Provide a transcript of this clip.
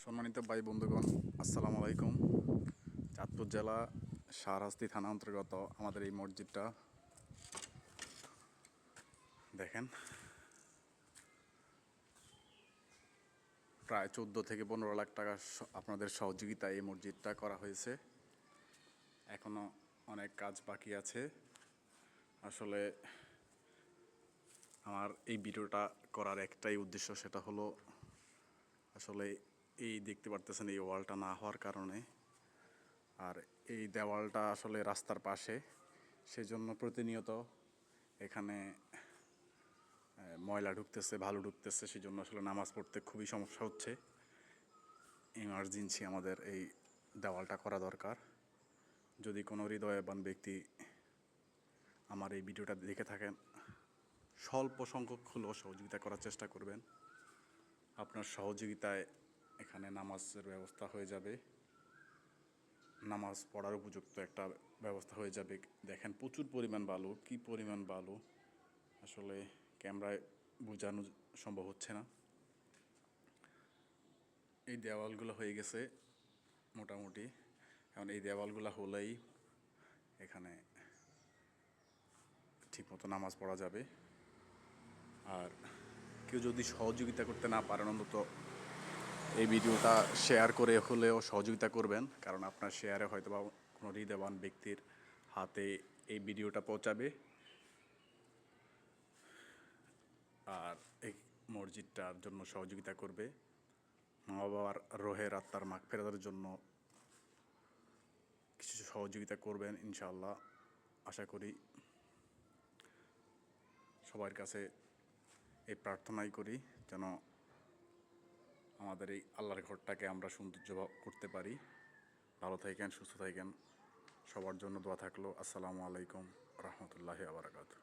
সম্মানিত ভাই বন্ধুগণ, আসসালামু আলাইকুম। চাঁদপুর জেলা শাহরাস্তি থানা অন্তর্গত আমাদের এই মসজিদটা দেখেন, প্রায় 14 থেকে 15 লাখ টাকা আপনাদের সহযোগিতায় এই মসজিদটা করা হয়েছে। এখনও অনেক কাজ বাকি আছে। আসলে আমার এই ভিডিওটা করার একটাই উদ্দেশ্য, সেটা হলো আসলে এই দেখতে পারতেছেন এই ওয়ালটা না হওয়ার কারণে, আর এই দেওয়ালটা আসলে রাস্তার পাশে, সেজন্য প্রতিনিয়ত এখানে ময়লা ঢুকতেছে, ভালো ঢুকতেছে, সেই জন্য আসলে নামাজ পড়তে খুবই সমস্যা হচ্ছে। ইমার্জেন্সি আমাদের এই দেওয়ালটা করা দরকার। যদি কোনো হৃদয়বান ব্যক্তি আমার এই ভিডিওটা দেখে থাকেন, স্বল্প সংখ্যক হলেও সহযোগিতা করার চেষ্টা করবেন। আপনার সহযোগিতায় এখানে নামাজের ব্যবস্থা হয়ে যাবে, নামাজ পড়ার উপযুক্ত একটা ব্যবস্থা হয়ে যাবে। দেখেন প্রচুর পরিমাণ বালু, কি পরিমাণ বালু আসলে ক্যামেরায় বোঝানো সম্ভব হচ্ছে না। এই দেওয়ালগুলো হয়ে গেছে মোটামুটি, এখন এই দেওয়ালগুলো হলেই এখানে ঠিকমতো নামাজ পড়া যাবে। আর কেউ যদি সহযোগিতা করতে না পারেন, অন্তত এই ভিডিওটা শেয়ার করে হলেও সহযোগিতা করবেন, কারণ আপনার শেয়ারে হয়তো বা কোনো হৃদয়বান ব্যক্তির হাতে এই ভিডিওটা পৌঁছাবে আর এই মসজিদটার জন্য সহযোগিতা করবে। মা বাবার রোহের আত্মার মাগফিরাতের জন্য কিছু সহযোগিতা করবেন ইনশাআল্লাহ। আশা করি সবার কাছে এই প্রার্থনাই করি যেন আমাদের এই আল্লাহর ঘরটাকে আমরা সৌন্দর্য করতে পারি। ভালো থাকেন, সুস্থ থাকেন, সবার জন্য দোয়া থাকলো। আসসালামু আলাইকুম রহমতুল্লাহি ওয়া বারাকাতুহু।